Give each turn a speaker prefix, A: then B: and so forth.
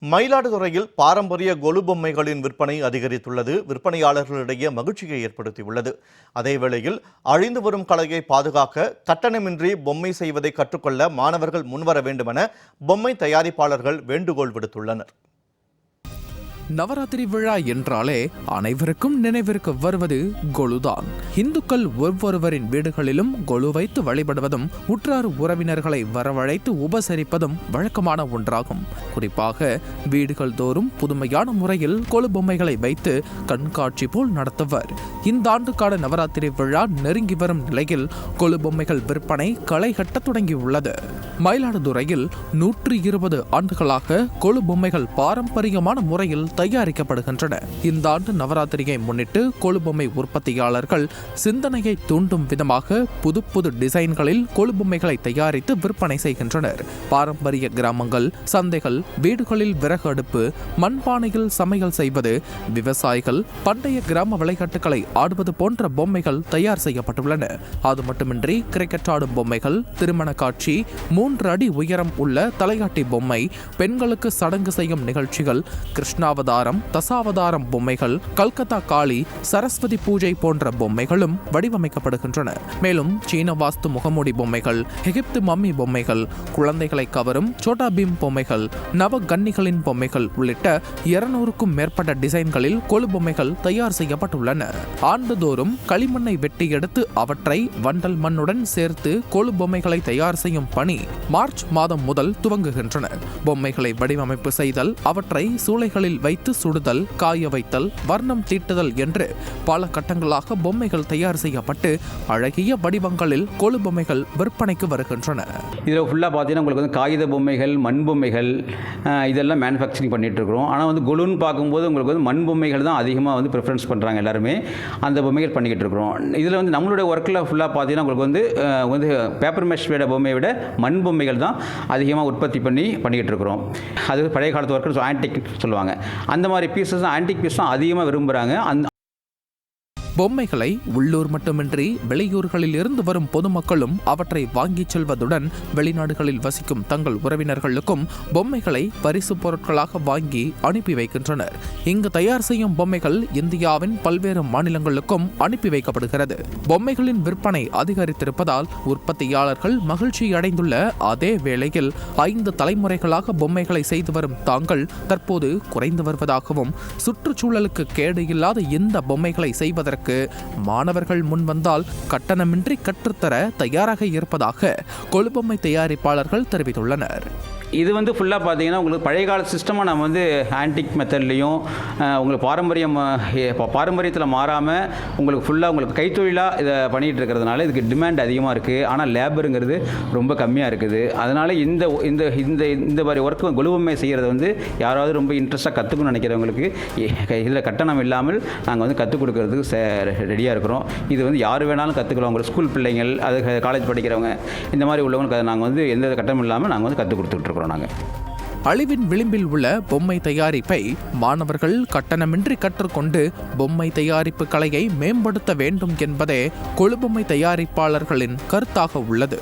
A: மயிலாடுதுறையில் பாரம்பரிய கொலு பொம்மைகளின் விற்பனை அதிகரித்துள்ளது விற்பனையாளர்களிடையே மகிழ்ச்சியை ஏற்படுத்தியுள்ளது. அதேவேளையில் அழிந்து வரும் கலையை பாதுகாக்க கட்டணமின்றி பொம்மை செய்வதை கற்றுக்கொள்ள மாணவர்கள் முன்வர வேண்டுமென பொம்மை தயாரிப்பாளர்கள் வேண்டுகோள் விடுத்துள்ளனர்.
B: நவராத்திரி விழா என்றாலே அனைவருக்கும் நினைவிற்கு வருவது கொலுதான். இந்துக்கள் ஒவ்வொருவரின் வீடுகளிலும் கொலு வைத்து வழிபடுவதும் உற்றார் உறவினர்களை வரவழைத்து உபசரிப்பதும் வழக்கமான ஒன்றாகும். குறிப்பாக வீடுகள் தோறும் புதுமையான முறையில் கொலு பொம்மைகளை வைத்து கண்காட்சி போல் நடத்துவர். இந்த ஆண்டுக்கான நவராத்திரி விழா நெருங்கி வரும் நிலையில் கொலு பொம்மைகள் விற்பனை களை கட்ட தொடங்கியுள்ளது. மயிலாடுதுறையில் 120 ஆண்டுகளாக கொலு பொம்மைகள் பாரம்பரியமான முறையில் தயாரிக்கப்படுகின்றன. இந்த ஆண்டு நவராத்திரியை முன்னிட்டு கொலு பொம்மை உற்பத்தியாளர்கள் சிந்தனையை தூண்டும் விதமாக புது புது டிசைன்களில் கொலு பொம்மைகளை தயாரித்து விற்பனை செய்கின்றனர். பாரம்பரிய கிராமங்கள், சந்தைகள், வீடுகளில் விறகு அடுப்பு, மண்பானையில் சமையல் செய்வது, விவசாயிகள் பண்டைய கிராம விளையாட்டுகளை ஆடுவது போன்ற பொம்மைகள் தயார் செய்யப்பட்டுள்ளன. அது மட்டுமின்றி கிரிக்கெட் ஆடும் பொம்மைகள், திருமண காட்சி, 3 அடி உயரம் உள்ள தலையாட்டி பொம்மை, பெண்களுக்கு சடங்கு செய்யும் நிகழ்ச்சிகள், கிருஷ்ணாவதாரம், தசாவதாரம் பொம்மைகள், கல்கத்தா காளி, சரஸ்வதி பூஜை போன்ற பொம்மைகளும் வடிவமைக்கப்படுகின்றன. மேலும் சீன வாஸ்து முகமூடி பொம்மைகள், எகிப்து மம்மி பொம்மைகள், குழந்தைகளை கவரும் சோட்டா பீம் பொம்மைகள், நவகன்னிகளின் பொம்மைகள் உள்ளிட்ட 200க்கும் மேற்பட்ட டிசைன்களில் கொலு பொம்மைகள் தயார் செய்யப்பட்டுள்ளன. ஆண்டுதோறும் களிமண்ணை வெட்டி எடுத்து அவற்றை வண்டல் மண்ணுடன் சேர்த்து கொலு பொம்மைகளை தயார் செய்யும் பணி மார்ச் மாதம் முதல் துவங்குகின்றன. பொம்மைகளை வடிவமைப்பு செய்தல், அவற்றை சூளைகளில் வைத்து சுடுதல், காய வைத்தல், வர்ணம் தீட்டுதல் என்று பல கட்டங்களாக பொம்மைகள் தயார் செய்யப்பட்டு அழகிய வடிவங்களில் கொலு பொம்மைகள் விற்பனைக்கு வருகின்றன.
C: இதில் ஃபுல்லாக பார்த்தீங்கன்னா உங்களுக்கு வந்து காகித பொம்மைகள், மண் பொம்மைகள் இதெல்லாம் மேனுஃபேக்சரிங் பண்ணிகிட்டு இருக்கிறோம். ஆனால் வந்து கொலுன்னு பார்க்கும்போது உங்களுக்கு வந்து மண் பொம்மைகள் தான் அதிகமாக வந்து ப்ரிஃபரன்ஸ் பண்ணுறாங்க எல்லாருமே. அந்த பொம்மைகள் பண்ணிக்கிட்டு இருக்கிறோம். இதில் வந்து நம்மளுடைய ஒர்க்கில் ஃபுல்லாக பார்த்தீங்கன்னா உங்களுக்கு வந்து பேப்பர் மெஷ் விட பொம்மையை விட மண் பொம்மைகள் தான் அதிகமாக உற்பத்தி பண்ணிக்கிட்டு இருக்கிறோம். அது பழைய காலத்து ஒர்க்கு ஆன்டிக் சொல்லுவாங்க. அந்த மாதிரி பீசஸ் ஆன்டிக் பீஸ் தான் அதிகமாக விரும்புகிறாங்க.
B: பொம்மைகளை உள்ளூர் மட்டுமின்றி வெளியூர்களில் இருந்து வரும் பொதுமக்களும் அவற்றை வாங்கிச் செல்வதுடன் வெளிநாடுகளில் வசிக்கும் தங்கள் உறவினர்களுக்கும் பொம்மைகளை பரிசு பொருட்களாக வாங்கி அனுப்பி வைக்கின்றனர். இங்கு தயார் செய்யும் பொம்மைகள் இந்தியாவின் பல்வேறு மாநிலங்களுக்கும் அனுப்பி வைக்கப்படுகிறது. பொம்மைகளின் விற்பனை அதிகரித்திருப்பதால் உற்பத்தியாளர்கள் மகிழ்ச்சி அடைந்துள்ள அதே வேளையில் 5 தலைமுறைகளாக பொம்மைகளை செய்து வரும் தாங்கள் தற்போது குறைந்து வருவதாகவும், சுற்றுச்சூழலுக்கு கேடு இல்லாத இந்த பொம்மைகளை செய்வதற்கு மாணவர்கள் முன்வந்தால் கட்டணமின்றி கற்றுத்தர தயாராக இருப்பதாக கொலு பொம்மை தயாரிப்பாளர்கள் தெரிவித்துள்ளனர்.
C: இது வந்து ஃபுல்லாக பார்த்தீங்கன்னா உங்களுக்கு பழைய கால சிஸ்டமாக நம்ம வந்து ஆன்டிக் மெத்தட்லேயும் உங்களுக்கு பாரம்பரியத்தில் மாறாமல் உங்களுக்கு ஃபுல்லாக உங்களுக்கு கைத்தொழிலாக இதை பண்ணிகிட்டு இருக்கிறதுனால இதுக்கு டிமாண்ட் அதிகமாக இருக்குது. ஆனால் லேபருங்கிறது ரொம்ப கம்மியாக இருக்குது. அதனால் இந்த இந்த இந்த இந்த மாதிரி ஒர்க்கு கொலு பொம்மை செய்கிறத வந்து யாராவது ரொம்ப இன்ட்ரெஸ்ட்டாக கற்றுக்கணும்னு நினைக்கிறவங்களுக்கு இதில் கட்டணம் இல்லாமல் நாங்கள் வந்து கற்றுக் கொடுக்கறதுக்கு ரெடியாக இருக்கிறோம். இது வந்து யார் வேணாலும் கற்றுக்கலாம். உங்களுக்கு ஸ்கூல் பிள்ளைங்கள், அது காலேஜ் படிக்கிறவங்க, இந்த மாதிரி உள்ளவங்களுக்கு நாங்கள் வந்து எந்த கட்டணம் இல்லாமல் நாங்கள் வந்து கற்றுக் கொடுத்துட்ருக்கோம்.
B: அழிவின் விளிம்பில் உள்ள பொம்மை தயாரிப்பை மாணவர்கள் கட்டணமின்றி கற்றுக்கொண்டு பொம்மை தயாரிப்பு கலையை மேம்படுத்த வேண்டும் என்பதே கொலு பொம்மை தயாரிப்பாளர்களின் கருத்தாக உள்ளது.